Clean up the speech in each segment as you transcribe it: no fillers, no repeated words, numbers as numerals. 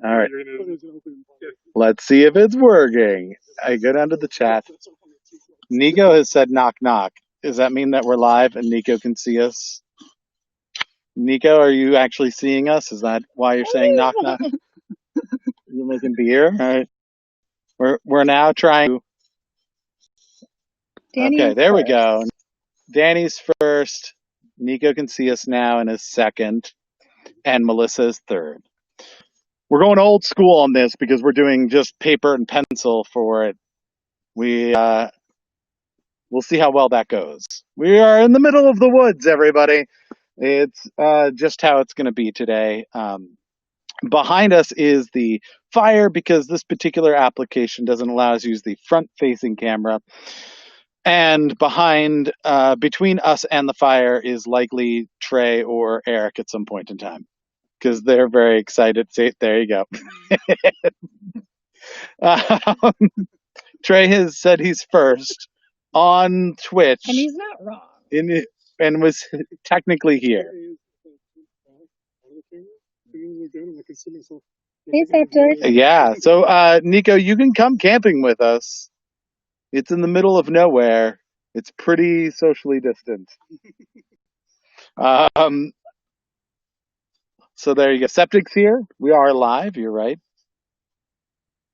All right. Let's see if it's working. I go down to the chat. Nico has said knock knock. Does that mean that we're live and Nico can see us? Nico, are you actually seeing us? Is that why you're saying knock knock? You're making beer? All right. We're now trying. Okay, there we go. Danny's first. Nico can see us now and is second. And Melissa is third. We're going old school on this because we're doing just paper and pencil for it. We'll see how well that goes. We are in the middle of the woods, everybody. It's just how it's going to be today. Behind us is the fire because this particular application doesn't allow us to use the front-facing camera. And behind, between us and the fire is likely Trey or Eric at some point in time because they're very excited. See, there you go. Trey has said he's first on Twitch. And he's not wrong. And was technically here. Hey, Patrick. Yeah. So, Nico, you can come camping with us. It's in the middle of nowhere. It's pretty socially distant. So there you go. Septic's here. We are live. You're right.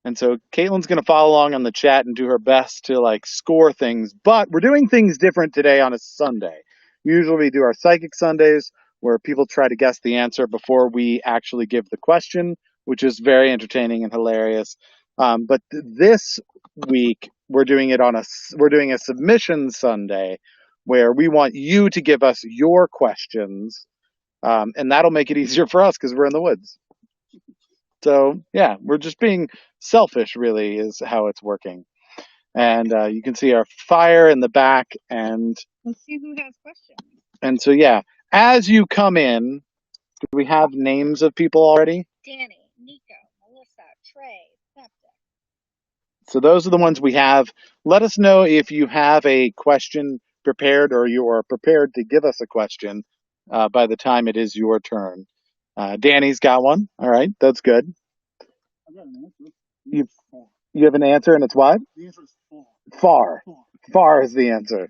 And so Caitlin's going to follow along on the chat and do her best to like score things. But we're doing things different today on a Sunday. Usually we do our Psychic Sundays where people try to guess the answer before we actually give the question, which is very entertaining and hilarious. But this week we're doing a submission Sunday where we want you to give us your questions. And that'll make it easier for us because we're in the woods. So yeah, we're just being selfish, really, is how it's working. And you can see our fire in the back, and let's see who has questions. And so yeah, as you come in, do we have names of people already? Danny, Nico, Melissa, Trey, Septic. So those are the ones we have. Let us know if you have a question prepared or you are prepared to give us a question by the time it is your turn. Danny's got one. All right, that's good. I've got an answer. You have an answer, and it's what? The answer is far. Far is the answer.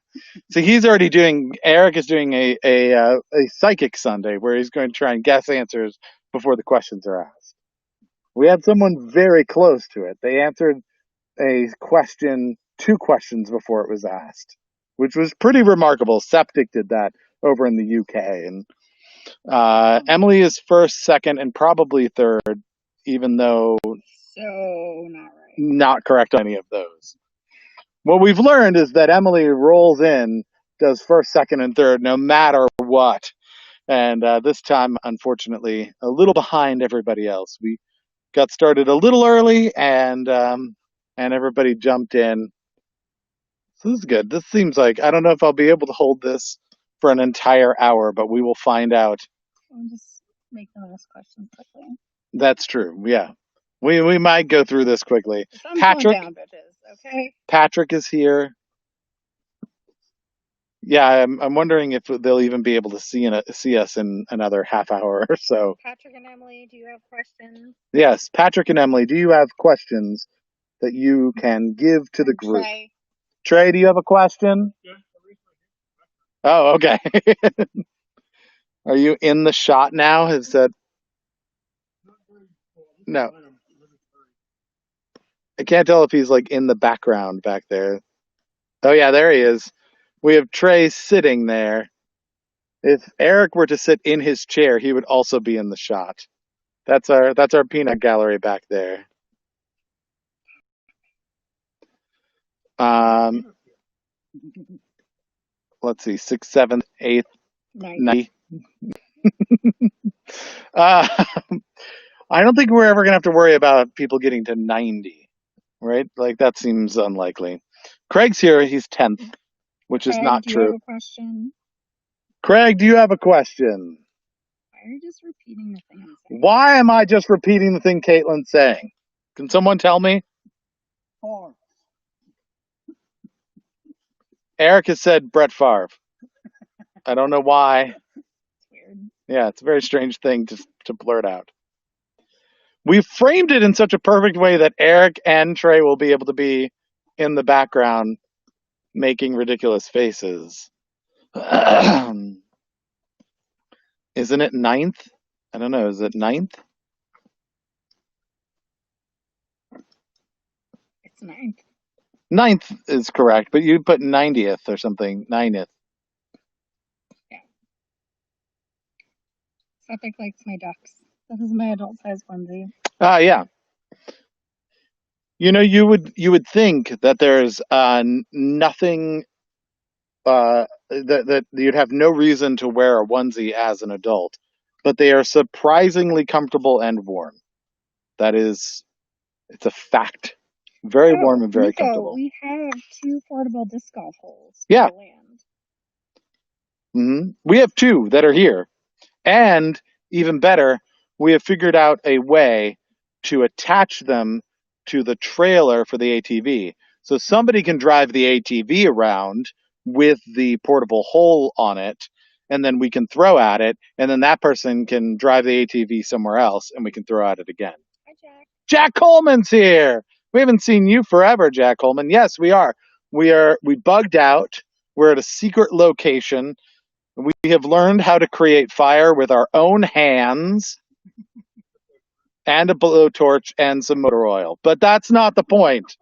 So Eric is doing a psychic Sunday where he's going to try and guess answers before the questions are asked. We had someone very close to it. They answered a question 2 questions before it was asked, which was pretty remarkable. Septic did that over in the UK. And Emily is first, second, and probably third, even though not correct on any of those. What we've learned is that Emily rolls in, does first, second, and third no matter what. And this time, unfortunately, a little behind everybody else. We got started a little early, and everybody jumped in. So this is good. This seems like, I don't know if I'll be able to hold this for an entire hour, but we will find out. I'll just make the last question quickly. That's true. Yeah. We might go through this quickly. Patrick, down, bitches, okay? Patrick is here. Yeah, I'm wondering if they'll even be able to see us in another half hour or so. Patrick and Emily, do you have questions? Yes, Patrick and Emily, do you have questions that you can give to the group? Trey, do you have a question? Yeah. Oh, okay. Are you in the shot now? Is that... No. I can't tell if he's like in the background back there. Oh yeah, there he is. We have Trey sitting there. If Eric were to sit in his chair, he would also be in the shot. That's our peanut gallery back there. Let's see, 6th, 7th, 8th, 9th. I don't think we're ever gonna have to worry about people getting to 90, right? Like that seems unlikely. Craig's here, he's 10th, which is not true. Do you have a question? Craig, do you have a question? Why are you just repeating the thing I'm saying? Why am I just repeating the thing Caitlin's saying? Can someone tell me? Far. Eric has said Brett Favre. I don't know why. It's weird. Yeah, it's a very strange thing to blurt out. We framed it in such a perfect way that Eric and Trey will be able to be in the background making ridiculous faces. Isn't it 9th? I don't know. Is it 9th? It's 9th. 9th is correct, but you put 90th or something. 90th. Suffolk likes my ducks. This is my adult size onesie. Ah, yeah. You know, you would think that there's nothing that you'd have no reason to wear a onesie as an adult, but they are surprisingly comfortable and warm. It's a fact. Very warm and very Nico, comfortable. we have 2 portable disc golf holes. Yeah. Land. We have 2 that are here. And even better, we have figured out a way to attach them to the trailer for the ATV. So somebody can drive the ATV around with the portable hole on it, and then we can throw at it, and then that person can drive the ATV somewhere else, and we can throw at it again. Hi, Jack. Jack Coleman's here. We haven't seen you forever, Jack Coleman. Yes, we are. We bugged out. We're at a secret location. We have learned how to create fire with our own hands and a blowtorch and some motor oil. But that's not the point.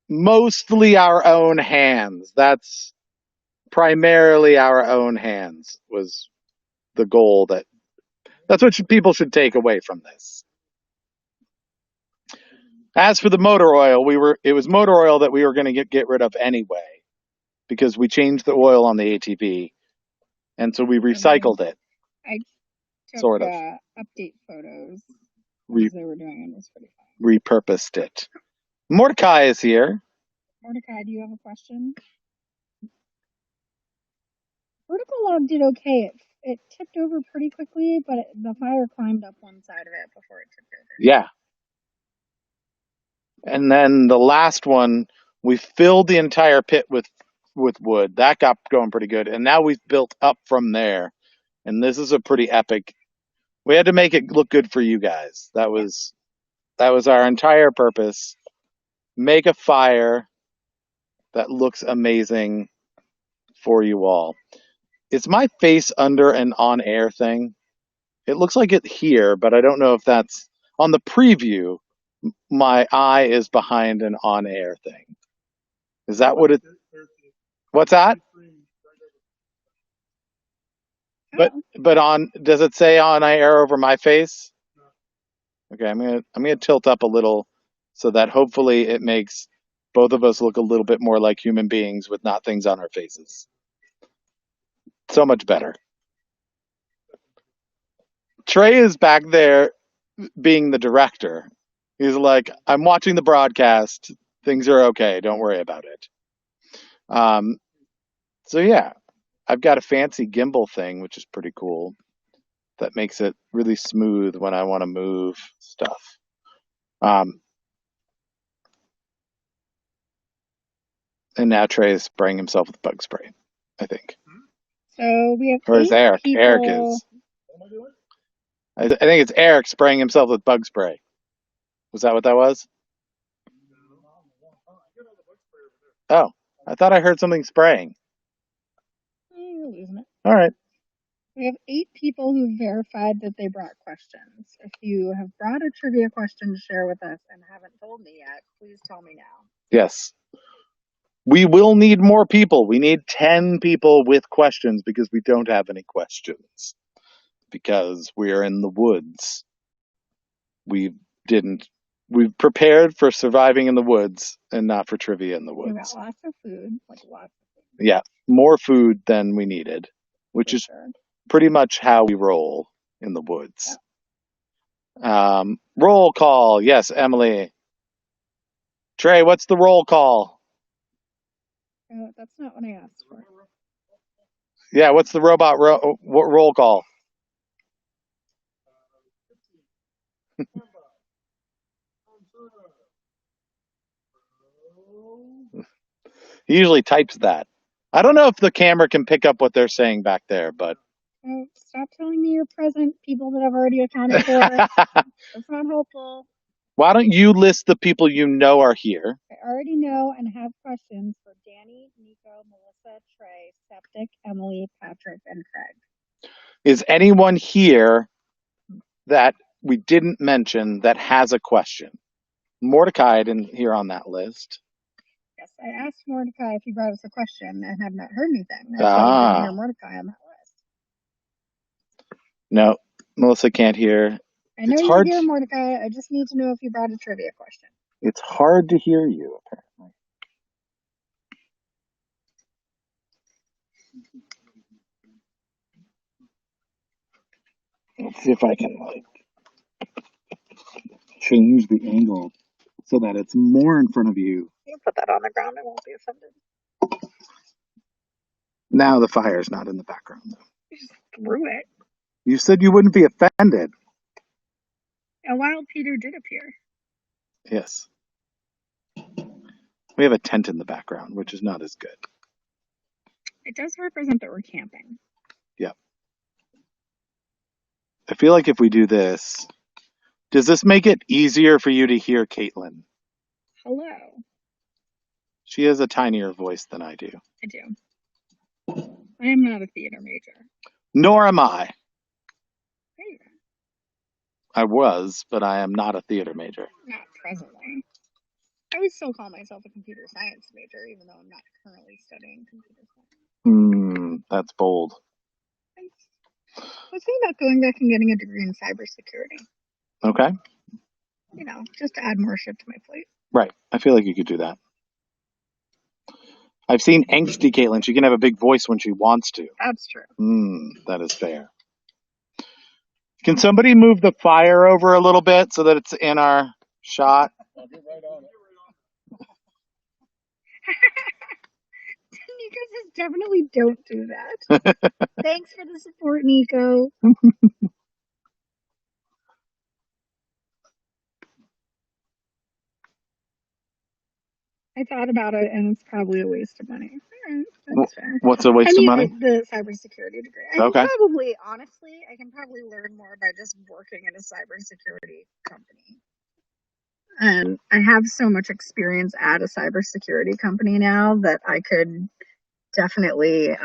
Mostly our own hands. That's primarily our own hands was the goal. That's what people should take away from this. As for the motor oil, it was motor oil that we were going to get rid of anyway because we changed the oil on the ATV, and so we recycled it. I took sort of update photos Re- as they were doing it. It was pretty fun. Repurposed it. Mordecai is here. Mordecai, do you have a question? Vertical log did okay. It tipped over pretty quickly, but the fire climbed up one side of it before it tipped over. Yeah. And then the last one, we filled the entire pit with wood. That got going pretty good. And now we've built up from there. And this is a pretty epic. We had to make it look good for you guys. That was our entire purpose. Make a fire that looks amazing for you all. Is my face under an on-air thing? It looks like it here, but I don't know if that's on the preview. My eye is behind an on-air thing. Is that what it? What's that? But does it say on air over my face? Okay, I'm gonna tilt up a little so that hopefully it makes both of us look a little bit more like human beings with not things on our faces. So much better. Trey is back there being the director. He's like, I'm watching the broadcast. Things are okay. Don't worry about it. So yeah, I've got a fancy gimbal thing, which is pretty cool. That makes it really smooth when I want to move stuff. And now Trey is spraying himself with bug spray, I think. So we have Or is Eric? people. Eric is. I think it's Eric spraying himself with bug spray. Was that what that was? Oh, I thought I heard something spraying. You're losing it. All right. We have 8 people who verified that they brought questions. If you have brought a trivia question to share with us and haven't told me yet, please tell me now. Yes. We will need more people. We need 10 people with questions because we don't have any questions. Because we are in the woods. We've prepared for surviving in the woods and not for trivia in the woods. We got lots of food, lots of food. Yeah, more food than we needed, which is pretty much how we roll in the woods. Yeah. Roll call. Yes, Emily. Trey, what's the roll call? That's not what I asked for. Yeah, what's the robot roll call? He usually types that. I don't know if the camera can pick up what they're saying back there, but Oh, stop telling me you're present people that I've already accounted for. That's not helpful. Why don't you list the people you know are here? I already know and have questions for Danny, Nico, Melissa, Trey, Septic, Emily, Patrick, and Craig. Is anyone here that we didn't mention that has a question? Mordecai didn't hear on that list. Yes, I asked Mordecai if he brought us a question and have not heard anything. That's why we didn't hear Mordecai on that list. No, Melissa can't hear. I know you're here, Mordecai. I just need to know if you brought a trivia question. It's hard to hear you, apparently. Let's see if I can change the angle so that it's more in front of you. You can put that on the ground. I won't be offended. Now the fire's not in the background, though. You just threw it. You said you wouldn't be offended. A wild Peter did appear. Yes. We have a tent in the background, which is not as good. It does represent that we're camping. Yep. I feel like if we do this, does this make it easier for you to hear Caitlin? Hello. She has a tinier voice than I do. I do. I am not a theater major. Nor am I. There you go. I was, but I am not a theater major. Not presently. I would still call myself a computer science major, even though I'm not currently studying computer science. That's bold. I was thinking about going back and getting a degree in cybersecurity. Okay. You know, just to add more shit to my plate. Right. I feel like you could do that. I've seen angsty Caitlin. She can have a big voice when she wants to. That's true. That is fair. Can somebody move the fire over a little bit so that it's in our shot? I'll get right on it. Nico says definitely don't do that. Thanks for the support, Nico. I thought about it, and it's probably a waste of money. All right, that's fair. What's a waste of money? The cybersecurity degree. I can probably, honestly, learn more by just working in a cybersecurity company. And I have so much experience at a cybersecurity company now that I could definitely,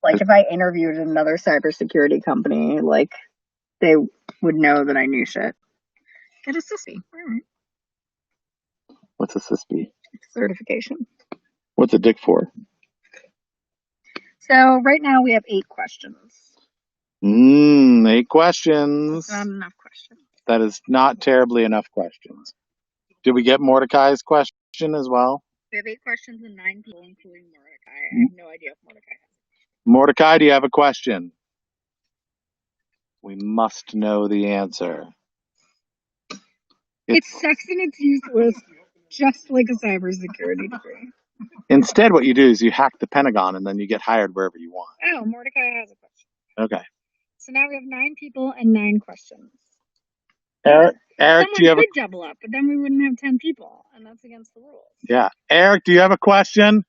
like if I interviewed another cybersecurity company, like they would know that I knew shit. Get a sissy. All right. What's a CISP? Certification. What's a dick for? So right now we have 8 questions. 8 questions. That's not enough questions. That is not terribly enough questions. Did we get Mordecai's question as well? We have 8 questions and 9 people, including Mordecai. I have no idea if Mordecai has a question. Mordecai, do you have a question? We must know the answer. It's sex and it's useless, just like a cybersecurity degree. Instead, what you do is you hack the Pentagon and then you get hired wherever you want. Oh, Mordecai has a question. Okay. So now we have 9 people and 9 questions. Eric, do you have a double up? But then we wouldn't have 10 people, and that's against the rules. Yeah. Eric, do you have a question?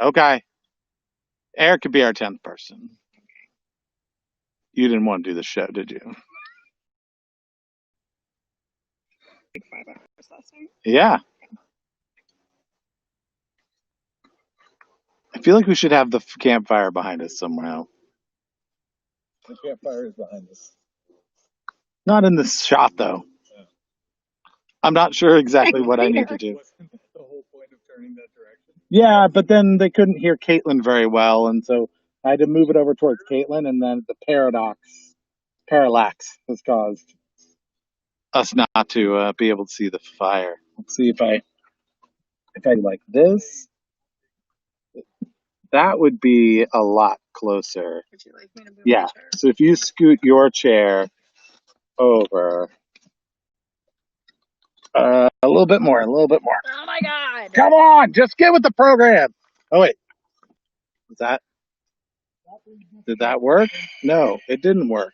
Okay. Eric could be our 10th person. Okay. You didn't want to do the show, did you? Like 5 hours last night. Yeah. I feel like we should have the campfire behind us somehow. The campfire is behind us. Not in this shot, though. Yeah. I'm not sure exactly what I need to do. Wasn't that the whole point of turning that direction? Yeah, but then they couldn't hear Caitlin very well, and so I had to move it over towards Caitlin, and then the parallax has caused us not to be able to see the fire. Let's see if I like this. That would be a lot closer. Would you like me to move my chair? So if you scoot your chair over a little bit more. Oh my God! Come on, just get with the program. Oh wait, did that work? No, it didn't work.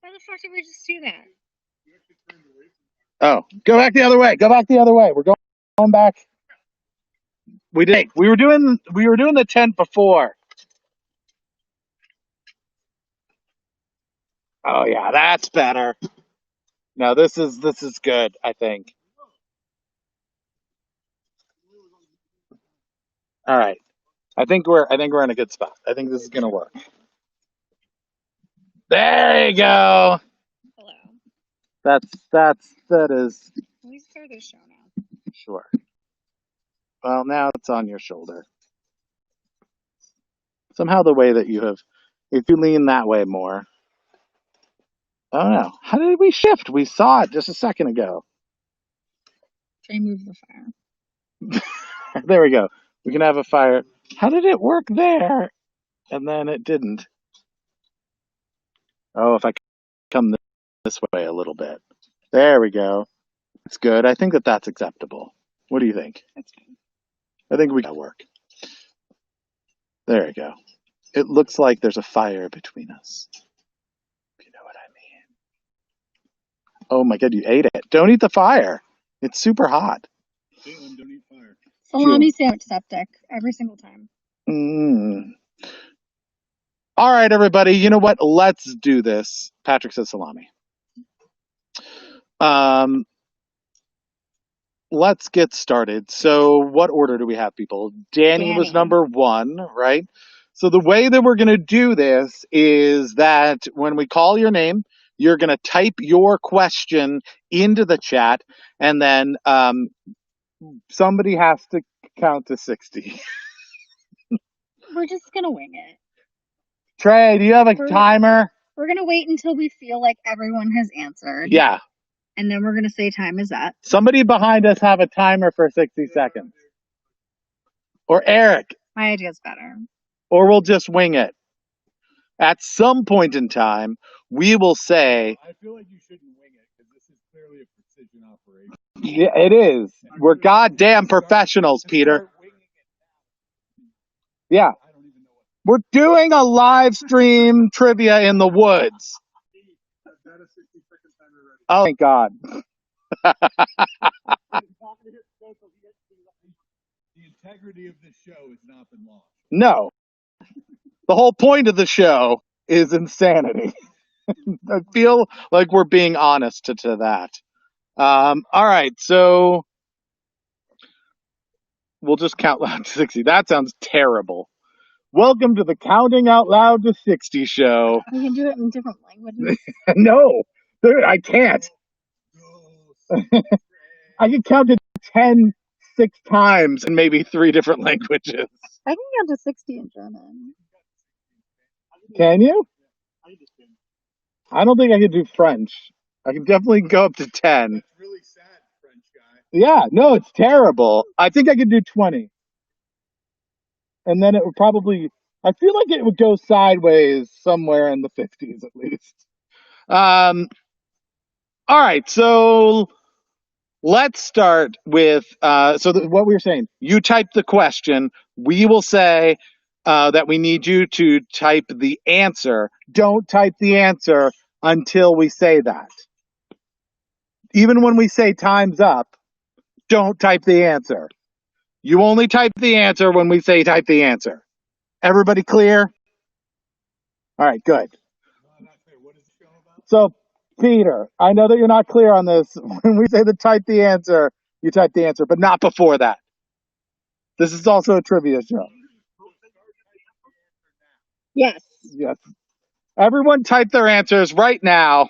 Why the fuck did we just do that? Oh, go back the other way. We're going back. We did. We were doing the tent before. Oh yeah, that's better. No, this is good, I think. All right. I think we're in a good spot. I think this is gonna work. There you go. Hello. That is Can we start the show now? sure. Well, now it's on your shoulder. Somehow the way that you have, if you lean that way more. Oh no. How did we shift? We saw it just a second ago. Try move the fire. There we go. We can have a fire. How did it work there? And then it didn't. Oh, if I come this way a little bit. There we go. It's good. I think that that's acceptable. What do you think? That's fine. I think we can work. There you go. It looks like there's a fire between us. If you know what I mean. Oh my god, you ate it. Don't eat the fire. It's super hot. Caitlin, don't eat fire. Salami sandwich septic every single time. Mm. All right, everybody. You know what? Let's do this. Patrick says salami. Let's get started. So, what order do we have, people? Danny was number 1, right? So, the way that we're going to do this is that when we call your name, you're going to type your question into the chat, and then somebody has to count to 60. We're just gonna wing it. Trey, do you have a timer? We're gonna wait until we feel like everyone has answered. Yeah. And then we're gonna say time is up. Somebody behind us have a timer for 60 seconds. Or Eric. My idea's better. Or we'll just wing it. At some point in time, we will say. I feel like you shouldn't wing it because this is clearly a precision operation. Yeah, it is. We're goddamn professionals, Peter. Yeah. We're doing a live stream trivia in the woods. Oh, thank God. The integrity of this show has not been lost. No. The whole point of the show is insanity. I feel like we're being honest to that. All right, so we'll just count loud to 60. That sounds terrible. Welcome to the Counting Out Loud to 60 show. We can do it in different languages. No, dude, I can't. I can count to 10 6 times in maybe 3 different languages. I can count to 60 in German. Can you? I don't think I can do French. I can definitely go up to 10. That's really sad, French guy. Yeah, no, it's terrible. I think I could do 20. And then it would probably, I feel like it would go sideways somewhere in the 50s at least. All right, so let's start with, what we were saying, you type the question, we will say that we need you to type the answer. Don't type the answer until we say that. Even when we say time's up, don't type the answer. You only type the answer when we say type the answer. Everybody clear? All right, good. So, Peter, I know that you're not clear on this. When we say the type the answer, you type the answer, but not before that. This is also a trivia show. Yes. Yes. Everyone type their answers right now.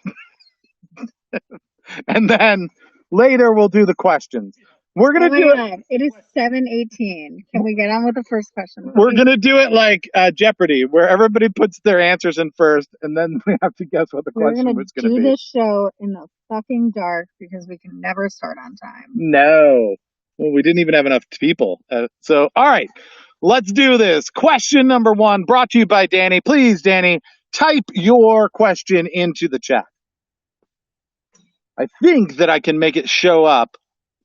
And then later we'll do the questions. We're going to do it. It is 7:18. Can we get on with the first question? Please? We're going to do it like Jeopardy, where everybody puts their answers in first, and then we have to guess what the question was going to be. We're going to do this show in the fucking dark because we can never start on time. No. Well, we didn't even have enough people. So, all right, let's do this. Question number 1 brought to you by Danny. Please, Danny, type your question into the chat. I think that I can make it show up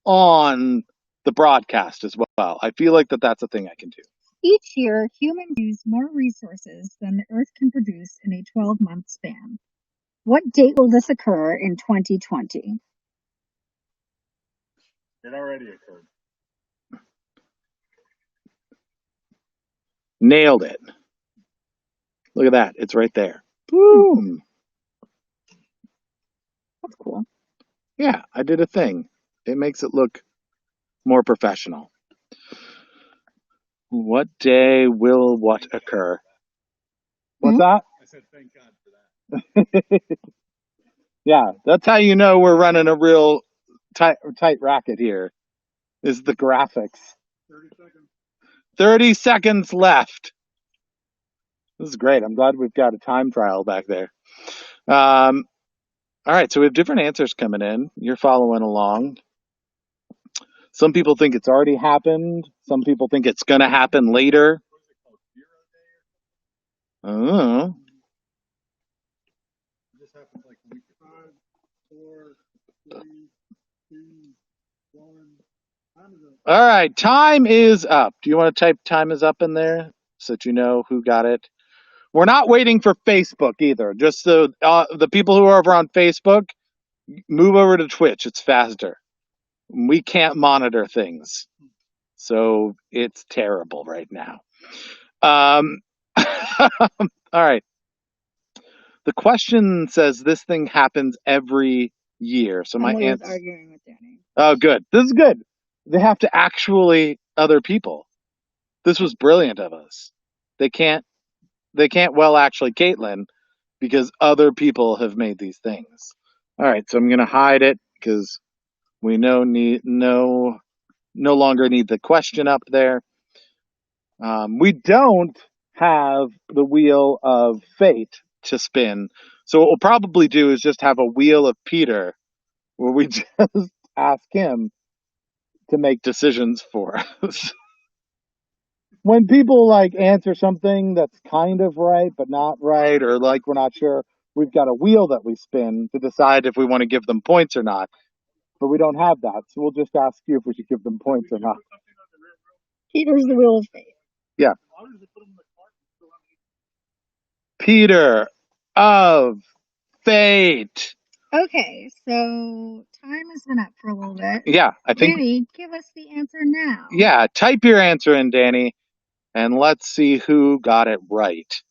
on the broadcast as well. I feel like that's a thing I can do. Each year, humans use more resources than the Earth can produce in a 12-month span. What date will this occur in 2020? It already occurred. Nailed it. Look at that. It's right there. Boom. That's cool. Yeah, I did a thing. It makes it look more professional. What day will what occur? What's that? I said thank God for that. Yeah, that's how you know we're running a real tight racket here, is the graphics. 30 seconds. 30 seconds left. This is great. I'm glad we've got a time trial back there. All right, so we have different answers coming in. You're following along. Some people think it's already happened. Some people think it's going to happen later. I don't know. This happened like a week ago. 5, 4, 3, 2, 1. Time is up. All right, time is up. Do you want to type time is up in there so that you know who got it? We're not waiting for Facebook either. Just so the people who are over on Facebook, move over to Twitch. It's faster. We can't monitor things. So it's terrible right now. All right. The question says this thing happens every year. So my Emily was answer. arguing with Danny. Oh, good. This is good. They have to actually other people. This was brilliant of us. They can't well actually Caitlin because other people have made these things. All right, so I'm gonna hide it because we no longer need the question up there. We don't have the wheel of fate to spin, so what we'll probably do is just have a wheel of Peter, where we just ask him to make decisions for us. When people like answer something that's kind of right but not right, or like we're not sure, we've got a wheel that we spin to decide if we want to give them points or not. But we don't have that, so we'll just ask you if we should give them points or not. Peter's the wheel of fate. Yeah. Peter of fate. Okay, so time has been up for a little bit. Yeah, I think. Danny, give us the answer now. Yeah, type your answer in, Danny, and let's see who got it right.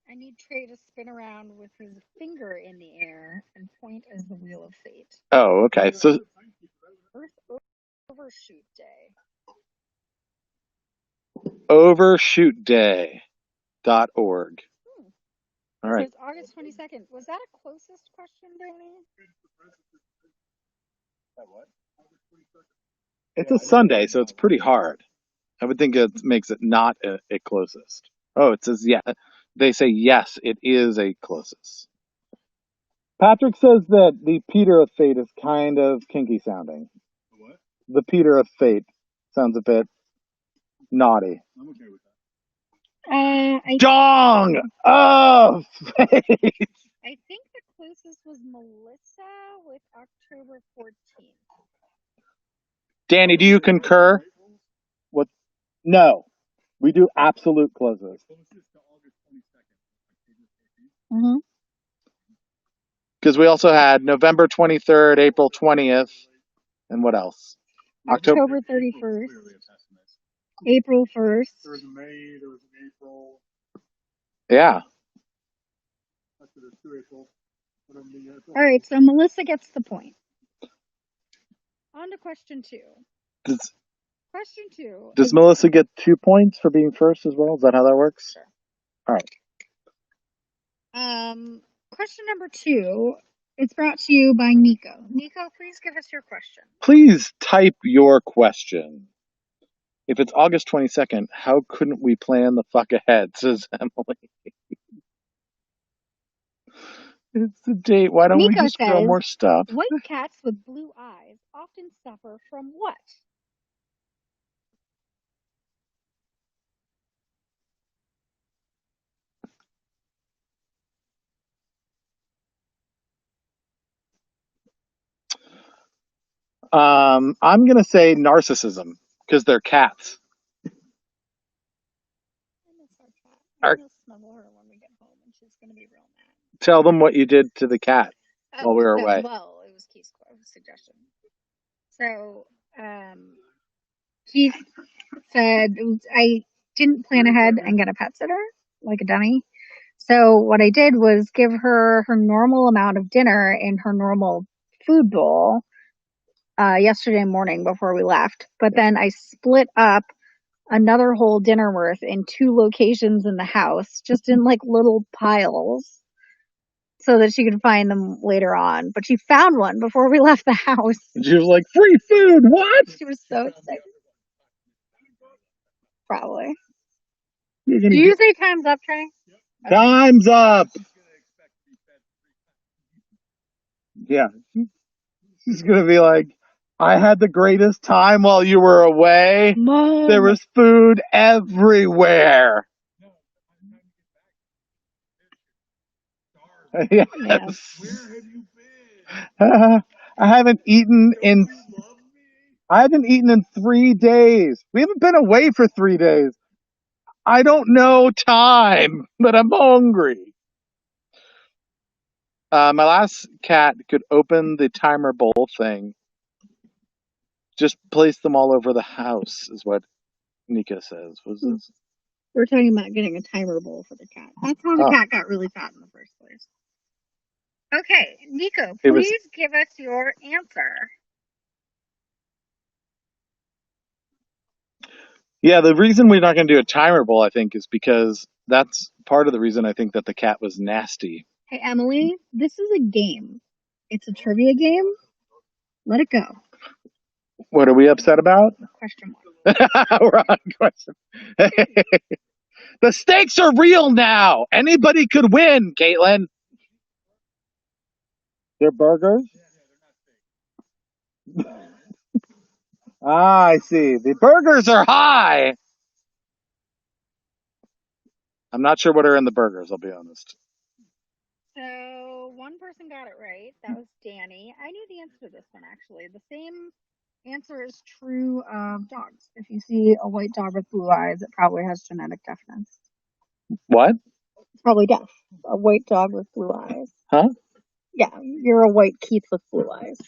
I need Trey to spin around with his finger in the air and point as the wheel of fate. Oh, okay. So Earth Overshoot Day. overshootday.org. All right. So it's August 22nd. Was that a closest question, Danny? It's a Sunday, so it's pretty hard. I would think it makes it not a closest. Oh, it says yeah. They say yes, it is a closest. Patrick says that the Peter of Fate is kind of kinky sounding. What? The Peter of Fate sounds a bit naughty. I'm okay with that. Dong of Fate. I think the closest was Melissa with October 14th. Danny, do you concur? What? No, we do absolute closest. Mm-hmm. Because we also had November 23rd, April 20th, and what else? October 31st. April 1st. There was a May, there was an April. Yeah. Actually, there's 2 April. All right, so Melissa gets the point. On to question 2. Question 2. Does Melissa get 2 points for being first as well? Is that how that works? Sure. All right. Question number 2. It's brought to you by Nico. Nico, please give us your question. Please type your question. If it's August 22nd, how couldn't we plan the fuck ahead, says Emily. It's the date. Why don't Nico we just says, grow more stuff? White cats with blue eyes often suffer from what? I'm going to say narcissism because they're cats. I'm gonna snuggle her when we get home, and she's gonna be real mad. Tell them what you did to the cat while we were away. Well, it was Keith's question. discussion. So, Keith said I didn't plan ahead and get a pet sitter like a dummy. So what I did was give her her normal amount of dinner in her normal food bowl yesterday morning before we left. But then I split up another whole dinner worth in two locations in the house, just in like little piles, so that she could find them later on. But she found one before we left the house. And she was like, "Free food, what?" She was so excited. Probably. Do you say time's up, Trey? Time's up. Yeah. She's going to be like, "I had the greatest time while you were away. Mom. There was food everywhere." Yes. Where have you been? I haven't eaten in 3 days. We haven't been away for 3 days. I don't know time, but I'm hungry. My last cat could open the timer bowl thing. Just place them all over the house, is what Nika says. Was this? We're talking about getting a timer bowl for the cat. That's how the cat got really fat in the first place. Okay, Nico, please give us your answer. Yeah, the reason we're not going to do a timer bowl, I think, is because that's part of the reason I think that the cat was nasty. Hey, Emily, this is a game. It's a trivia game. Let it go. What are we upset about? Question mark. We're on question. The stakes are real now. Anybody could win, Caitlin. They're burgers? I see. The burgers are high. I'm not sure what are in the burgers, I'll be honest. So one person got it right. That was Danny. I knew the answer to this one, actually. The same answer is true of dogs. If you see a white dog with blue eyes, it probably has genetic deafness. What? It's probably deaf. A white dog with blue eyes. Huh? Yeah, you're a white Keith with blue eyes.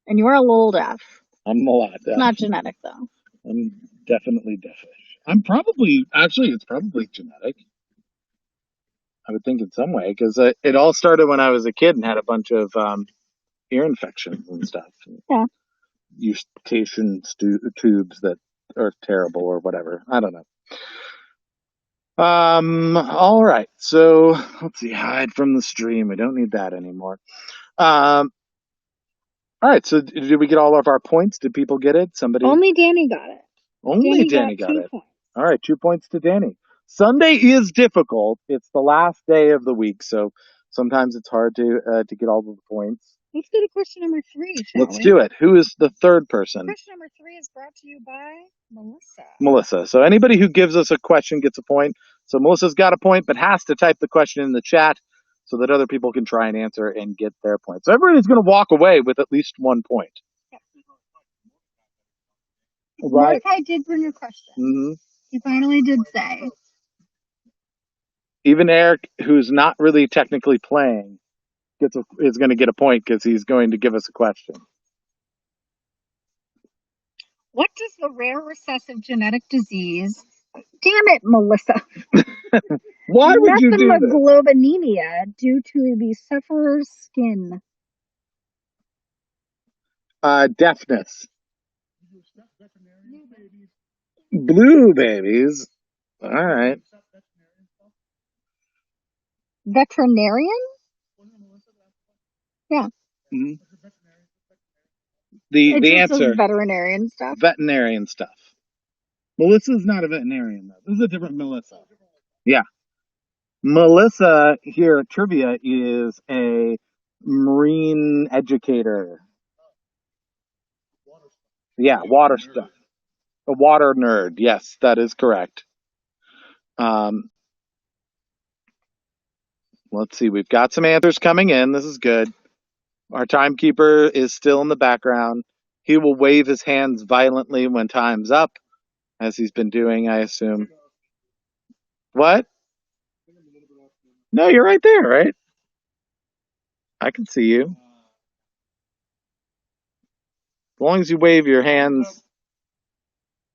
And you are a little deaf. I'm a lot deaf. It's not genetic, though. I'm definitely deafish. It's probably genetic. I would think in some way, because it all started when I was a kid and had a bunch of ear infections and stuff. Yeah. Eustachian tubes that are terrible or whatever. I don't know. All right. So let's see. Hide from the stream. We don't need that anymore. All right. So did we get all of our points? Did people get it? Somebody? Only Danny got it. Only Danny got 2 it. points. All right. 2 points to Danny. Sunday is difficult. It's the last day of the week, so sometimes it's hard to get all of the points. Let's go to question number 3, Let's do it. Who is the third person? Question number 3 is brought to you by Melissa. Melissa. So anybody who gives us a question gets a point. So Melissa's got a point, but has to type the question in the chat so that other people can try and answer and get their point. So everybody's going to walk away with at least 1 point. Yep. Right. Mordecai did bring a question. Mm-hmm. He finally did say. Even Eric, who's not really technically playing, is going to get a point because he's going to give us a question. What does the rare recessive genetic disease? Damn it, Melissa. Why would you do that? Methemoglobinemia due to the sufferer's skin. Deafness. Blue babies. All right. Veterinarian? Yeah. Mm-hmm. The answer. Veterinarian stuff. Veterinarian stuff. Melissa's not a veterinarian, though. This is a different Melissa. Yeah. Melissa here at Trivia is a marine educator. Yeah, water stuff. A water nerd. Yes, that is correct. Let's see. We've got some answers coming in. This is good. Our timekeeper is still in the background. He will wave his hands violently when time's up, as he's been doing, I assume. What? No, you're right there, right? I can see you. long as you wave your hands.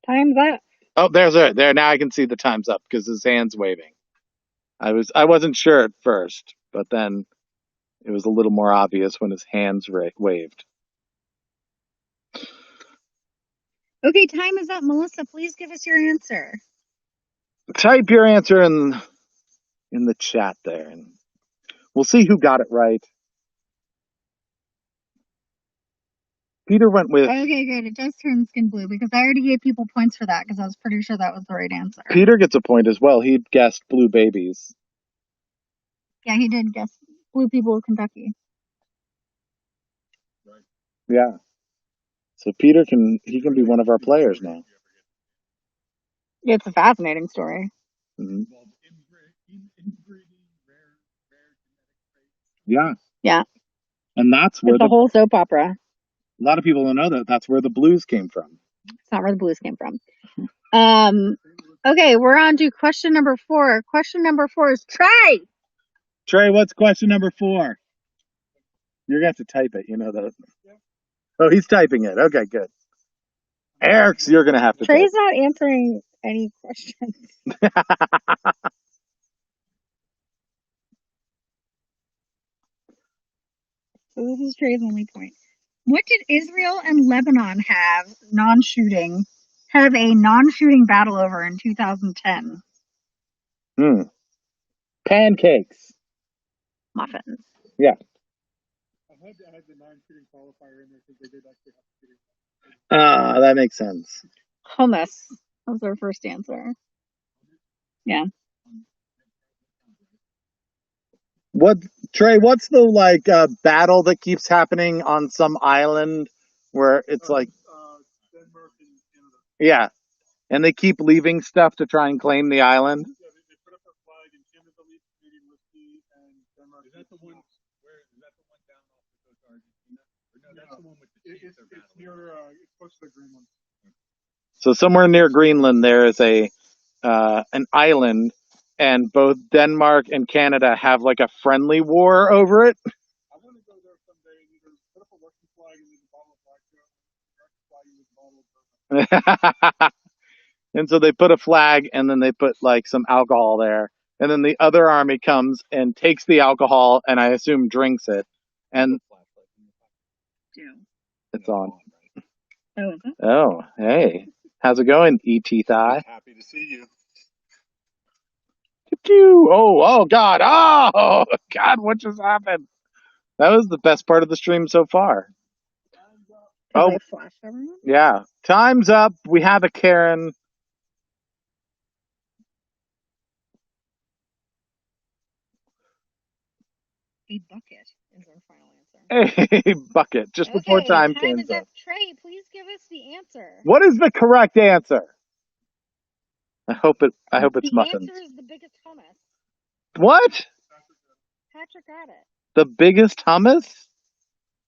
Time's up. Oh, there's it. There, now I can see the time's up because his hand's waving. I wasn't sure at first, but then it was a little more obvious when his hands waved. Okay, time is up. Melissa, please give us your answer. Type your answer in the chat there, and we'll see who got it right. Peter went with. Okay, good. It does turn skin blue because I already gave people points for that because I was pretty sure that was the right answer. Peter gets a point as well. He guessed blue babies. Yeah, he did guess blue people of Kentucky. Yeah. So Peter can be one of our players now. It's a fascinating story. Mm-hmm. Yeah. Yeah. And that's where the whole soap opera. A lot of people don't know that that's where the blues came from. It's not where the blues came from. Okay, we're on to question number 4. Question number 4 is Trey. Trey, what's question number 4? You're going to have to type it, you know that. Oh, he's typing it. Okay, good. Eric's, you're going to have to Trey's not answering any questions. So this is Trey's only point. What did Israel and Lebanon have a non-shooting battle over in 2010? Pancakes. Muffins. Yeah. I had to add the non-shooting qualifier in there because they did actually have shooting. That makes sense. Hummus was their first answer. Yeah. Trey, what's the battle that keeps happening on some island where it's Denmark and Canada. Yeah. And they keep leaving stuff to try and claim the island? Yeah, they put up a flag and Canada leaves Canadian whiskey and Denmark. Is that the one down off the coast of Argentina? Or no, that's the one with the it's near it's close to Greenland. So somewhere near Greenland there is an island, and both Denmark and Canada have like a friendly war over it. I want to go there someday and either put up a Russian flag and leave a bottle of vodka, or a American flag and leave a bottle of bourbon. And so they put a flag and then they put like some alcohol there. And then the other army comes and takes the alcohol and I assume drinks it. And it's on. Oh, is it? Oh, hey. How's it going, E.T. Thigh? Happy to see you. Oh, God. Oh, God, what just happened? That was the best part of the stream so far. Oh, flash everyone? Yeah. Time's up. We have a Karen. A bucket is our final answer. A bucket. Just before time is up. Trey, please give us the answer. What is the correct answer? I hope it's muffins. The answer is the biggest hummus. What? Patrick got it. The biggest hummus?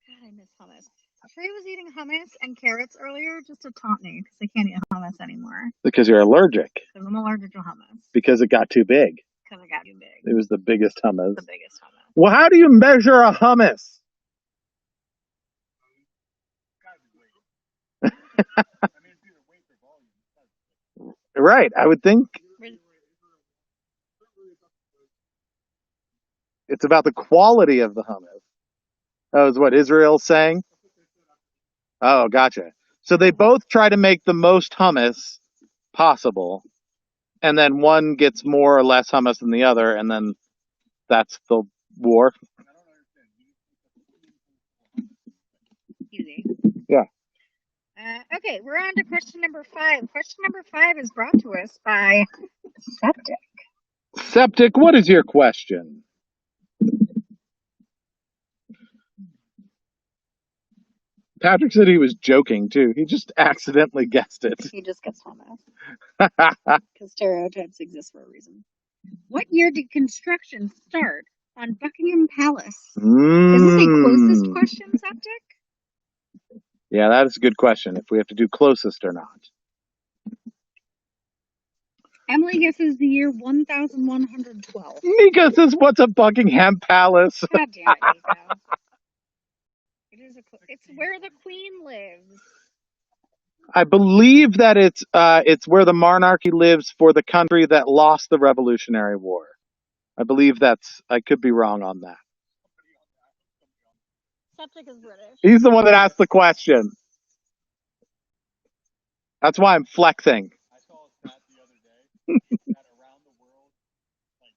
God, I miss hummus. Trey was eating hummus and carrots earlier just to taunt me because I can't eat hummus anymore. Because you're allergic. Because I'm allergic to hummus. Because it got too big. Because it got too big. It was the biggest hummus. The biggest hummus. Well, how do you measure a hummus? Right, I would think it's about the quality of the hummus. That was what Israel's saying? Oh, gotcha. So they both try to make the most hummus possible, and then one gets more or less hummus than the other, and then that's the war. Easy. Yeah. Okay, we're on to question number 5. Question number 5 is brought to us by Septic. Septic, what is your question? Patrick said he was joking, too. He just accidentally guessed it. He just gets hummus. Because stereotypes exist for a reason. What year did construction start on Buckingham Palace? Is this a closest question, Septic? Yeah, that is a good question, if we have to do closest or not. Emily guesses the year 1112. Mika says, what's a Buckingham Palace? God damn it, Mika. I is it's where the queen lives. I believe that it's where the monarchy lives for the country that lost the Revolutionary War. I believe I could be wrong on that. Septic is British. He's the one that asked the question. That's why I'm flexing. I saw a stat the other day that around the world, like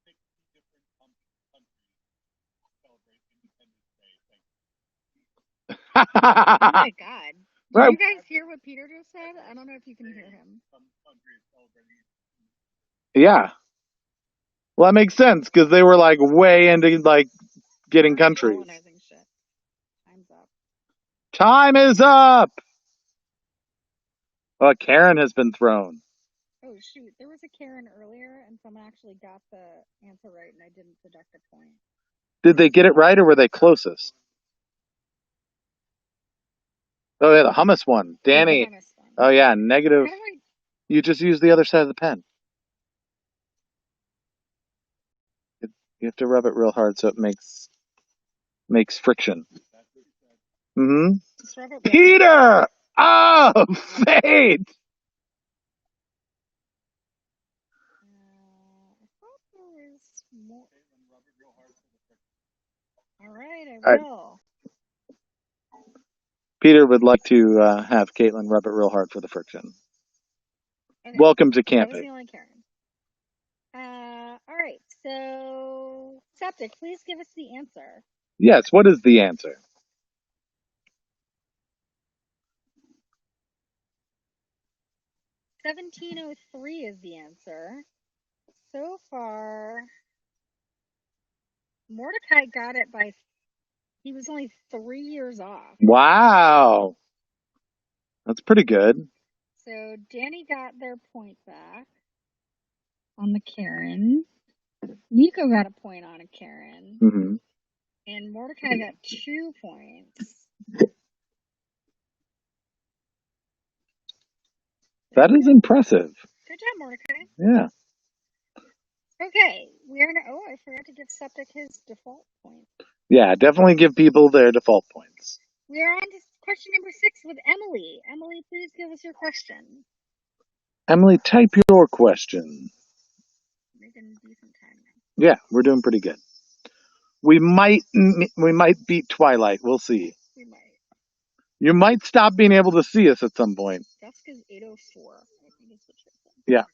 60 different countries celebrate Independence Day. Oh my God. Did you guys hear what Peter just said? I don't know if you can hear him. Some countries celebrating it. Yeah. Well, that makes sense because they were like way into like getting countries. Colonizing shit. Time's up. Time is up. Oh, Karen has been thrown. Oh shoot, there was a Karen earlier, and someone actually got the answer right, and I didn't deduct a point. Did they get it right, or were they closest? Oh yeah, the hummus one, Danny. The hummus one. Oh yeah, negative. How do I... You just use the other side of the pen. You have to rub it real hard so it makes friction. Mm-hmm. Just rub it Peter! Oh, fate! I thought there was more. All right, I will. Peter would like to have Caitlin rub it real hard for the friction. Okay. Welcome to camping. That was the only Karen. All right, so Septic, please give us the answer. Yes, what is the answer? $1703 is the answer. So far, Mordecai got it by... He was only 3 years off. Wow. That's pretty good. So Danny got their point back on the Karen. Nico got a point on a Karen. Mm-hmm. And Mordecai got 2 points. That is impressive. Good job, Mordecai. Yeah. Okay, I forgot to give Septic his default point. Yeah, definitely give people their default points. We are on to question number 6 with Emily. Emily, please give us your question. Emily, type your question. Making decent time now. Yeah, we're doing pretty good. We might beat Twilight. We'll see. We might. You might stop being able to see us at some point. That's because 804. I think is the trick. Yeah.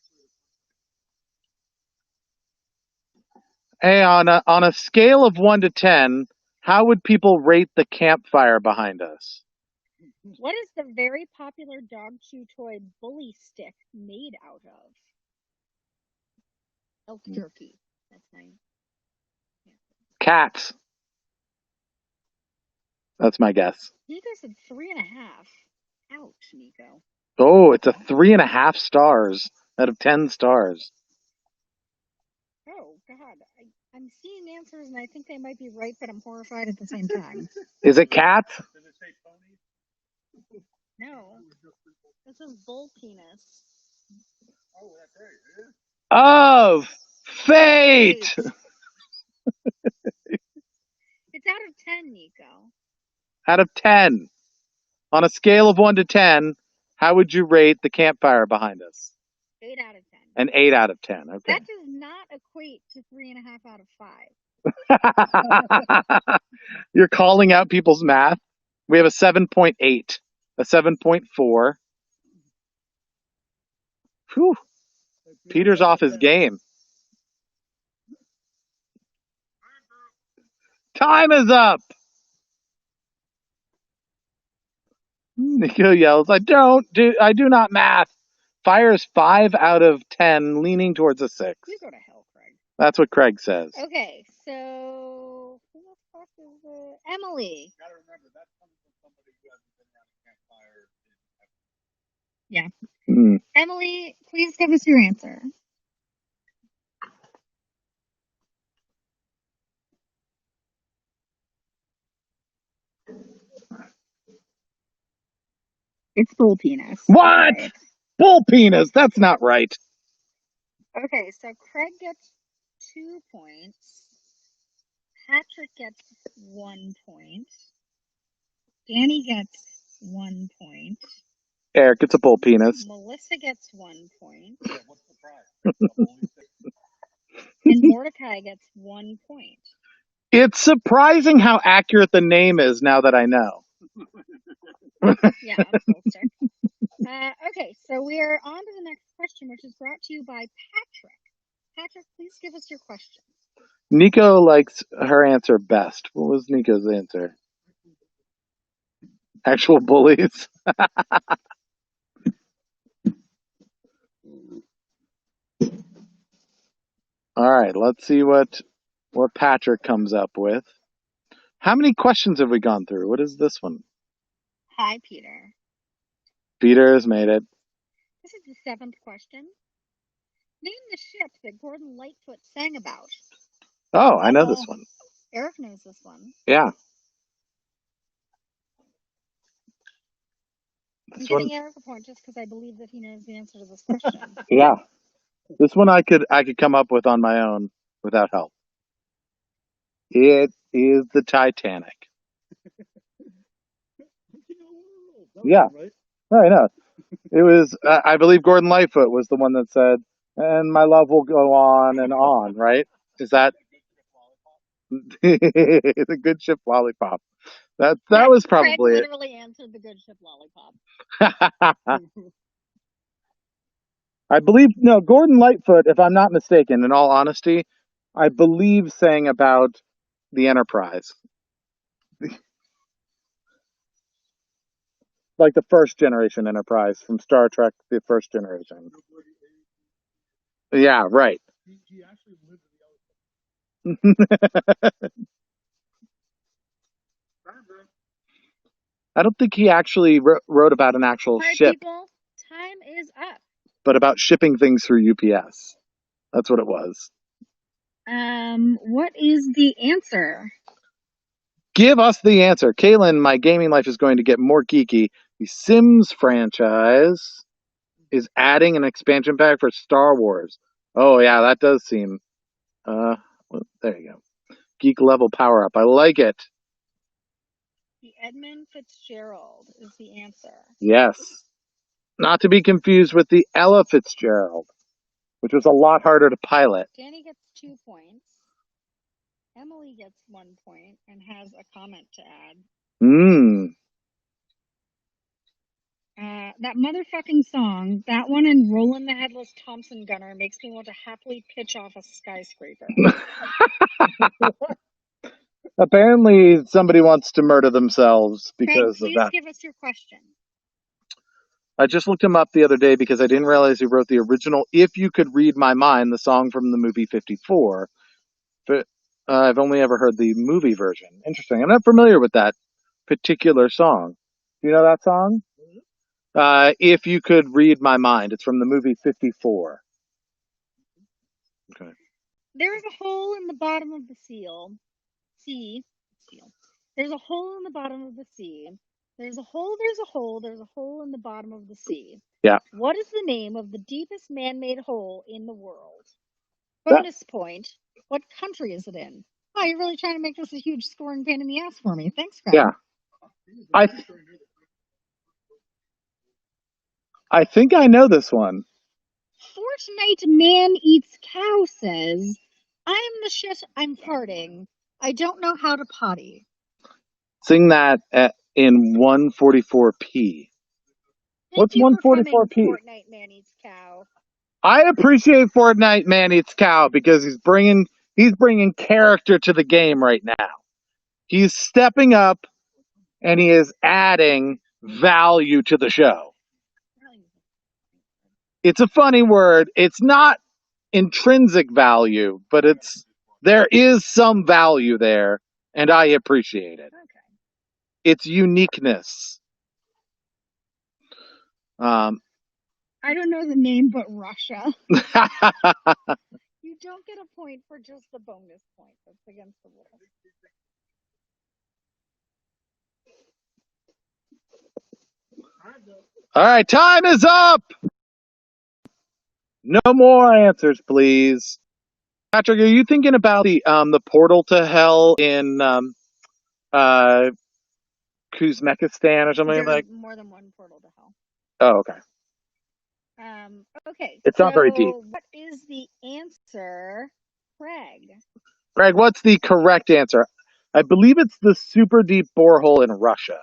Hey, on a scale of 1 to 10, how would people rate the campfire behind us? What is the very popular dog chew toy bully stick made out of? Elk jerky. That's my... Cats. That's my guess. Nico said 3.5. Ouch, Nico. Oh, it's a 3.5 stars out of 10 stars. Oh, God. I'm seeing answers, and I think they might be right, but I'm horrified at the same time. Is it cats? Does it say ponies? No. This is bull penis. Oh, that's right. Oh, fate! It's out of 10, Nico. Out of 10. On a scale of 1 to 10, how would you rate the campfire behind us? 8 out of 10. An 8 out of 10. Okay. That does not equate to 3.5 out of 5. You're calling out people's math. We have a 7.8, a 7.4. Whew. Peter's off his game. Time is up. Nico yells, I do not math. Fire is 5 out of 10, leaning towards a 6. You go to hell, Craig. That's what Craig says. Okay, so who the fuck is Emily? You gotta remember, that's coming from somebody who hasn't been around a campfire. Yeah. Mm. Emily, please give us your answer. It's bull penis. What? Right. Bull penis? That's not right. Okay, so Craig gets 2 points. Patrick gets 1 point. Danny gets 1 point. Eric gets a bull penis. Melissa gets 1 point. Yeah, what's the prize? And Mordecai gets 1 point. It's surprising how accurate the name is now that I know. Yeah, full stick. Okay, so we are on to the next question, which is brought to you by Patrick. Patrick, please give us your question. Nico likes her answer best. What was Nico's answer? Actual bullies. All right, let's see what Patrick comes up with. How many questions have we gone through? What is this one? Hi, Peter. Peter has made it. This is the 7th question. Name the ship that Gordon Lightfoot sang about. Oh, I know this one. Eric knows this one. Yeah. I'm giving Eric a point just because I believe that he knows the answer to this question. Yeah. This one I could come up with on my own without help. It is the Titanic. Yeah. I know. It was, I believe Gordon Lightfoot was the one that said, and my love will go on and on, right? Is that the good ship lollipop? That was probably Craig it. literally answered the good ship lollipop. I believe, no, Gordon Lightfoot, if I'm not mistaken, in all honesty, I believe sang about the Enterprise. Like the first generation Enterprise from Star Trek, the first generation. Yeah, right. He actually lived in the I don't think he actually wrote about an actual ship. People, time is up. But about shipping things through UPS. That's what it was. What is the answer? Give us the answer. Kaylin, my gaming life is going to get more geeky. The Sims franchise is adding an expansion pack for Star Wars. Oh, yeah, that does seem... well, there you go. Geek level power up. I like it. The Edmund Fitzgerald is the answer. Yes. Not to be confused with the Ella Fitzgerald, which was a lot harder to pilot. Danny gets 2 points. Emily gets 1 point and has a comment to add. That motherfucking song, that one and Roland the Headless Thompson Gunner makes me want to happily pitch off a skyscraper. Apparently, somebody wants to murder themselves because Craig, of that. Please give us your question. I just looked him up the other day because I didn't realize he wrote the original If You Could Read My Mind, the song from the movie 54. But I've only ever heard the movie version. Interesting. I'm not familiar with that particular song. Do you know that song? If You Could Read My Mind. It's from the movie 54. Okay. There is a hole in the bottom of the seal. There's a hole in the bottom of the sea. There's a hole, there's a hole, there's a hole in the bottom of the sea. Yeah. What is the name of the deepest man-made hole in the world? Bonus point. What country is it in? Oh, you're really trying to make this a huge scoring pain in the ass for me. Thanks, Craig. Yeah. I think I know this one. Fortnite Man Eats Cow says, I'm the shit, I'm farting. I don't know how to potty. Sing that in 144p. What's 144p? Fortnite Man Eats Cow. I appreciate Fortnite Man Eats Cow because he's bringing character to the game right now. He's stepping up and he is adding value to the show. It's a funny word. It's not intrinsic value, but there is some value there, and I appreciate it. Okay. It's uniqueness. I don't know the name, but Russia. You don't get a point for just the bonus point. That's against the rules. All right, time is up. No more answers, please. Patrick, are you thinking about the portal to hell in Uzbekistan or something There's like. more than one portal to hell. Oh, okay. Okay. It's not very deep. What is the answer, Craig? Greg, what's the correct answer? I believe it's the super deep borehole in Russia.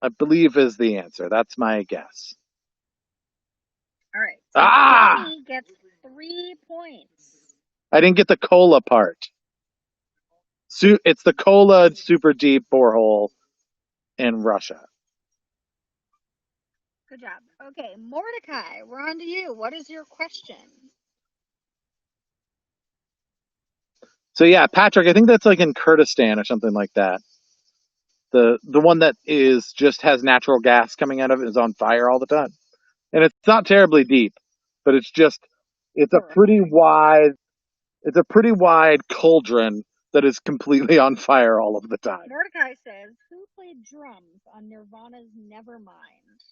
I believe is the answer. That's my guess. All right. So Danny gets 3 points. I didn't get the Kola part. It's the Kola super deep borehole in Russia. Good job. Okay, Mordecai, we're on to you. What is your question? So yeah, Patrick, I think that's like in Kurdistan or something like that. The one that is just has natural gas coming out of it is on fire all the time. And it's not terribly deep, but it's a pretty wide cauldron that is completely on fire all of the time. Mordecai says, who played drums on Nirvana's Nevermind?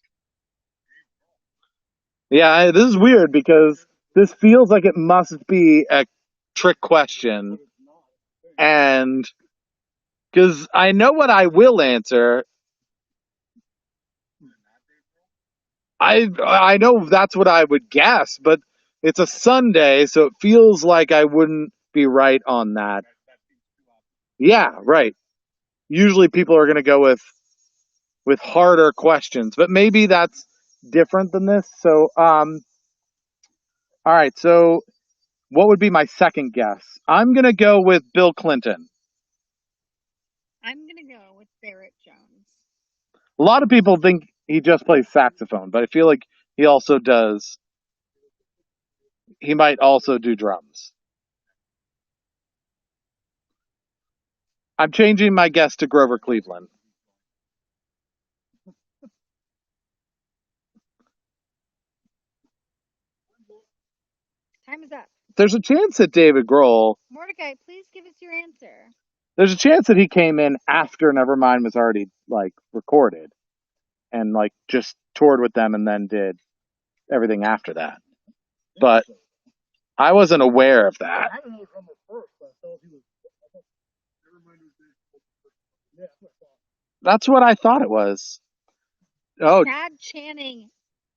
Yeah, this is weird because this feels like it must be a trick question. And because I know what I will answer. I know that's what I would guess, but it's a Sunday, so it feels like I wouldn't be right on that. Yeah, right. Usually people are going to go with harder questions, but maybe that's different than this. So, all right. So, what would be my second guess? I'm going to go with Bill Clinton. I'm going to go with Barrett Jones. A lot of people think he just plays saxophone, but I feel like he also does. He might also do drums. I'm changing my guess to Grover Cleveland. Time is up. There's a chance that David Grohl. Mordecai, please give us your answer. There's a chance that he came in after Nevermind was already like recorded, and like just toured with them and then did everything after that. But I wasn't aware of that. That's what I thought it was. Oh, Chad Channing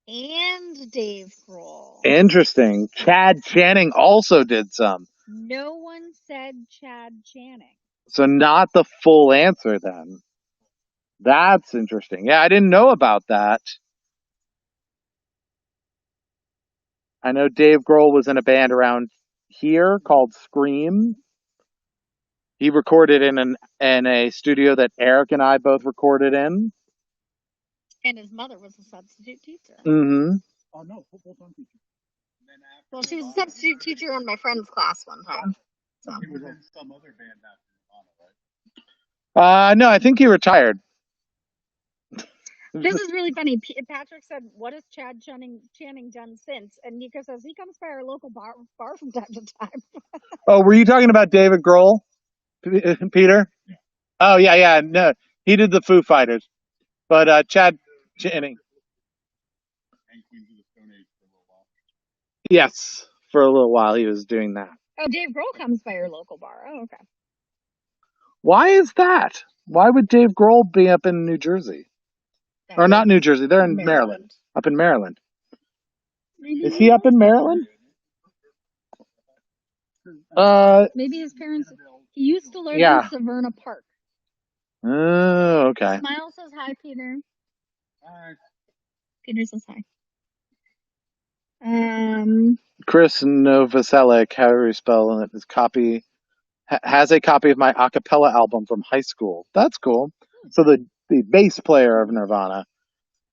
and Dave Grohl. Interesting. Chad Channing also did some. No one said Chad Channing. So not the full answer then. That's interesting. Yeah, I didn't know about that. I know Dave Grohl was in a band around here called Scream. He recorded in a studio that Eric and I both recorded in. And his mother was a substitute teacher. Mm-hmm. Oh no, full-time teacher. Well, she was a substitute teacher in my friend's class one time. So. He was in some other band after Nirvana, right? No, I think he retired. This is really funny. Patrick said, "What has Chad Channing done since?" And Nico says he comes by our local bar from time to time. Oh, were you talking about David Grohl, Peter? Yeah. Oh yeah. No, he did the Foo Fighters, but Chad Channing. And Queens of the Stone Age for a little while. Yes, for a little while he was doing that. Oh, Dave Grohl comes by your local bar. Oh, okay. Why is that? Why would Dave Grohl be up in New Jersey? Or not New Jersey, they're in Maryland. Up in Maryland. Is he up in Maryland? Maybe his parents. He used to live in Severna Park. Oh, okay. Smile says hi, Peter. Hi. Peter says hi. Chris Novoselic, however you spell it, has a copy of my a cappella album from high school. That's cool. So the bass player of Nirvana,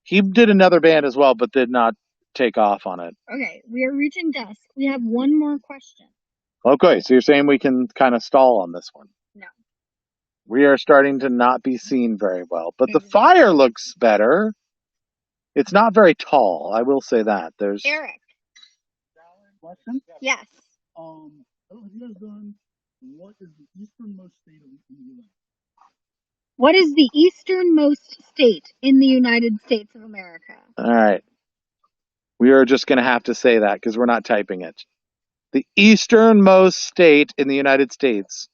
he did another band as well, but did not take off on it. Okay, we are reaching dusk. We have one more question. Okay, so you're saying we can kind of stall on this one? No. We are starting to not be seen very well, but the fire looks better. It's not very tall, I will say that. There's Eric. Question? Yes. I don't know if you guys done. What is the easternmost state of the U.S.? What is the easternmost state in the United States of America? All right. We are just going to have to say that because we're not typing it. The easternmost state in the United States.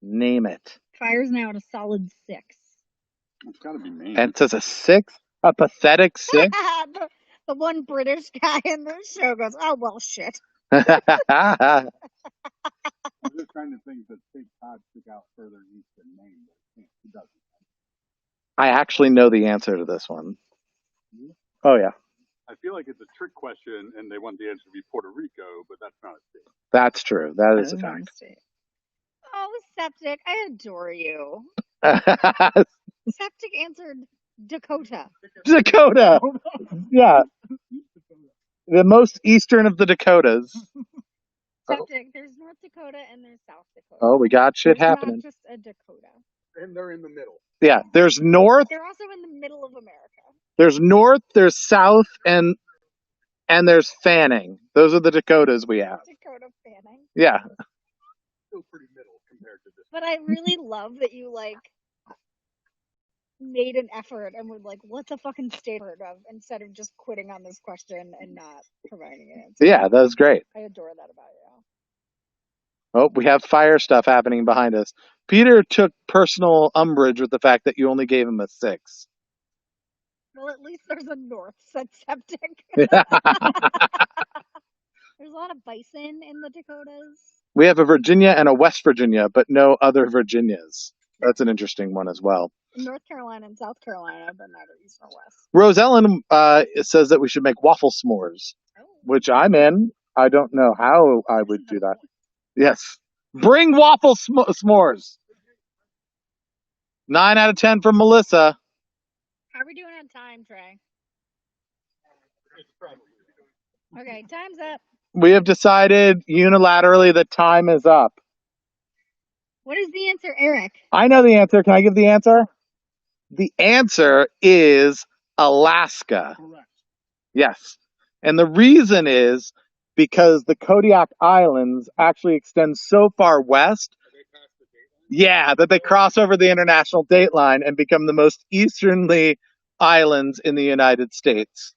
Name it. Fire's now at a solid 6. It's got to be me. And it says a 6? A pathetic 6? The one British guy in the show goes, oh, well, shit. I'm just trying to think that Cape Cod stick out further east than Maine. He doesn't. I actually know the answer to this one. Oh, yeah. I feel like it's a trick question, and they want the answer to be Puerto Rico, but that's not a state. That's true. That is a Not fact. state. Oh, Septic, I adore you. Septic answered Dakota. Dakota. Yeah. The most eastern of the Dakotas. Septic, there's North Dakota and there's South Dakota. Oh, we got shit There's happening. not just a Dakota. And they're in the middle. Yeah, there's north. They're also in the middle of America. There's north, there's south, and there's Fanning. Those are the Dakotas we have. Dakota Fanning. Yeah. Still pretty middle compared to this. But I really love that you, like, made an effort and were like, what's a fucking state heard of? Instead of just quitting on this question and not providing an answer. Yeah, that was great. I adore that about you. Oh, we have fire stuff happening behind us. Peter took personal umbrage with the fact that you only gave him a 6. Well, at least there's a north, said Septic. There's a lot of bison in the Dakotas. We have a Virginia and a West Virginia, but no other Virginias. That's an interesting one as well. North Carolina and South Carolina, but neither east nor west. Rose Ellen says that we should make waffle s'mores, which I'm in. I don't know how I would do that. Yes. Bring waffle s'mores. 9 out of 10 from Melissa. How are we doing on time, Trey? Okay, time's up. We have decided unilaterally that time is up. What is the answer, Eric? I know the answer. Can I give the answer? The answer is Alaska. Correct. Yes. And the reason is because the Kodiak Islands actually extend so far west. Yeah, that they cross over the international date line and become the most easternly islands in the United States.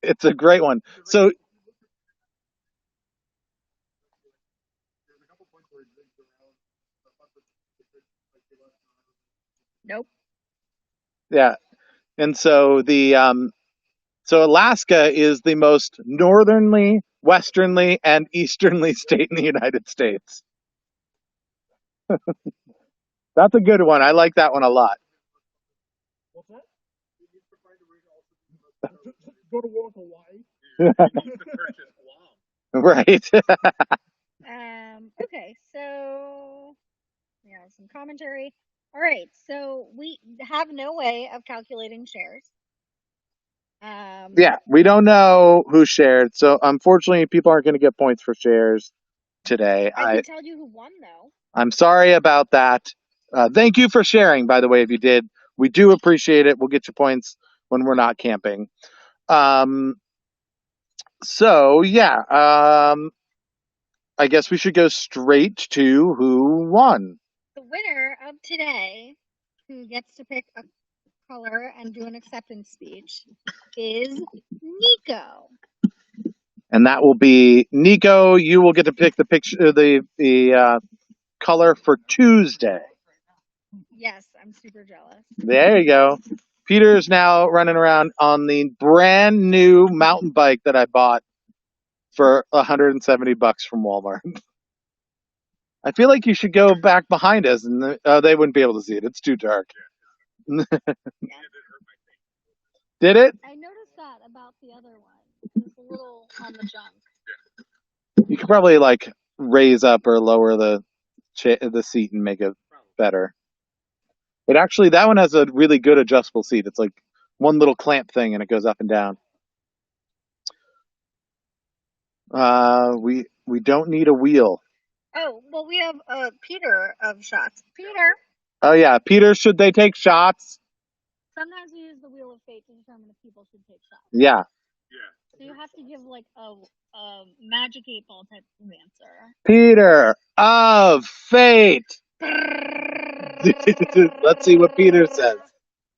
It's a great one. So Nope. yeah. And so so Alaska is the most northernly, westernly, and easternly state in the United States. That's a good one. I like that one a lot. What's that? Go to war for Hawaii. Right. Okay, so we have some commentary. All right, so we have no way of calculating shares. Yeah, we don't know who shared, so unfortunately, people aren't going to get points for shares today. I can tell you who won, though. I'm sorry about that. Thank you for sharing, by the way, if you did. We do appreciate it. We'll get you points when we're not camping. So, yeah, I guess we should go straight to who won. The winner of today, who gets to pick a color and do an acceptance speech, is Nico. And that will be Nico. You will get to pick the picture, the color for Tuesday. Yes, I'm super jealous. There you go. Peter's now running around on the brand new mountain bike that I bought for $170 from Walmart. I feel like you should go back behind us, and they wouldn't be able to see it. It's too dark. Yeah. Did it? I noticed that about the other one. It's a little on the junk. You could probably like raise up or lower the seat and make it better. It actually, that one has a really good adjustable seat. It's like one little clamp thing and it goes up and down. We don't need a wheel. Oh, well, we have Peter of shots. Peter. Oh yeah, Peter, should they take shots? Sometimes we use the wheel of fate to determine if people should take shots. Yeah. So you have to give like a magic 8-ball type of answer. Peter of fate. Let's see what Peter says.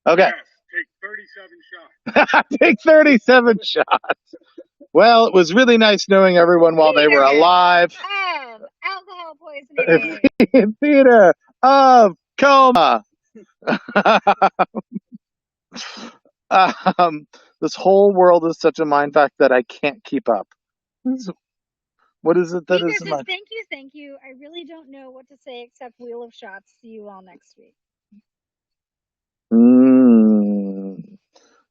Okay. Yes, take 37 shots. Take 37 shots. Well, it was really nice knowing everyone while they were alive. Alcohol poisoning. Peter of coma. um, this whole world is such a mind fact that I can't keep up. What is it that Nico is says, mind? thank you. I really don't know what to say except Wheel of Shots. See you all next week.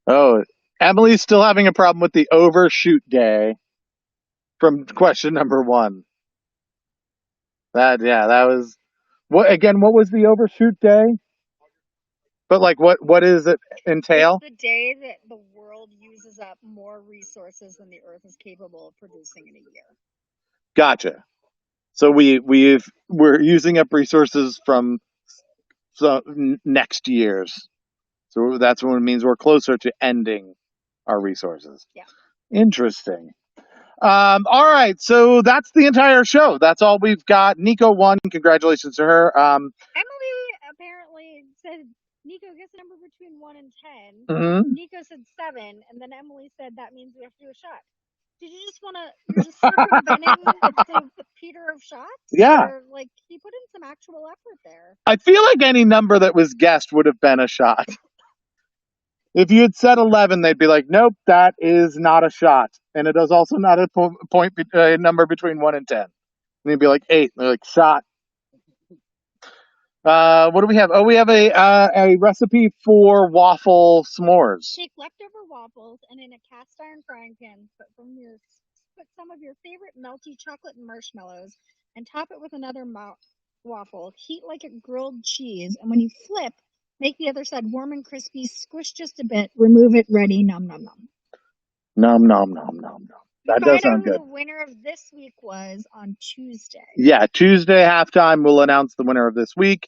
Oh, Emily's still having a problem with the overshoot day from question number 1. That was what again? What was the overshoot day? But like, what does it entail? It's the day that the world uses up more resources than the Earth is capable of producing in a year. Gotcha. So we're using up resources from next year's. So that's what it means we're closer to ending our resources. Yeah. Interesting. All right, so that's the entire show. That's all we've got. Nico won. Congratulations to her. Emily apparently said Nico gets a number between 1 and 10. Mm-hmm. Nico said 7, and then Emily said that means we have to do a shot. Did you just want to? You're just circumventing the Peter of shots? Yeah. Or, like, he put in some actual effort there. I feel like any number that was guessed would have been a shot. If you had said 11, they'd be like, nope, that is not a shot. And it is also not a number between 1 and 10. And you'd be like, 8. They're like, shot. What do we have? Oh, we have a recipe for waffle s'mores. Take leftover waffles and in a cast iron frying pan, put some of your favorite melty chocolate and marshmallows and top it with another waffle. Heat like a grilled cheese, and when you flip, make the other side warm and crispy. Squish just a bit. Remove it. Ready. Nom nom nom. Nom nom nom nom nom. That does sound good. The winner of this week was on Tuesday. Yeah, Tuesday halftime. We'll announce the winner of this week,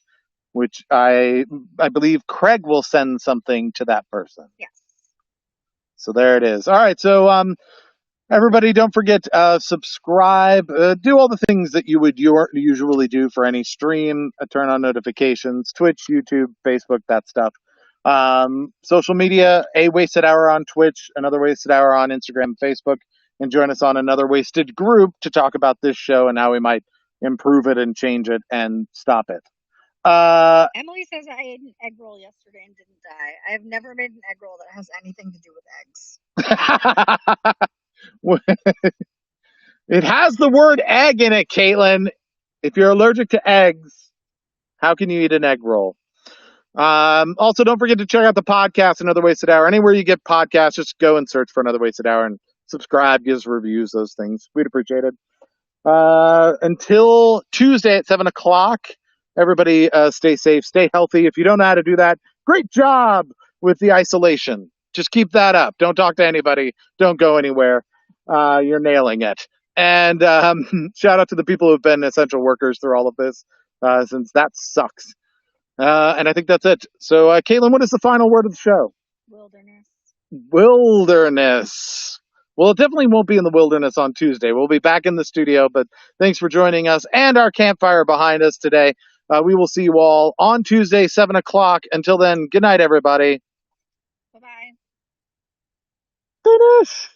which I believe Craig will send something to that person. Yes. So there it is. All right. So everybody, don't forget subscribe. Do all the things that you would usually do for any stream. Turn on notifications. Twitch, YouTube, Facebook, that stuff. Social media, A Wasted Hour on Twitch, Another Wasted Hour on Instagram and Facebook, and join us on Another Wasted group to talk about this show and how we might improve it and change it and stop it. Emily says I ate an egg roll yesterday and didn't die. I have never made an egg roll that has anything to do with eggs. It has the word egg in it, Caitlin. If you're allergic to eggs, how can you eat an egg roll? Also, don't forget to check out the podcast, Another Wasted Hour. Anywhere you get podcasts, just go and search for Another Wasted Hour and subscribe, give us reviews, those things. We'd appreciate it. Until Tuesday at 7 o'clock, everybody stay safe, stay healthy. If you don't know how to do that, great job with the isolation. Just keep that up. Don't talk to anybody. Don't go anywhere. You're nailing it. And shout out to the people who've been essential workers through all of this, since that sucks. And I think that's it. So, Caitlin, what is the final word of the show? Wilderness. Wilderness. Well, it definitely won't be in the wilderness on Tuesday. We'll be back in the studio, but thanks for joining us and our campfire behind us today. We will see you all on Tuesday, 7 o'clock. Until then, good night, everybody. Bye-bye. Finish.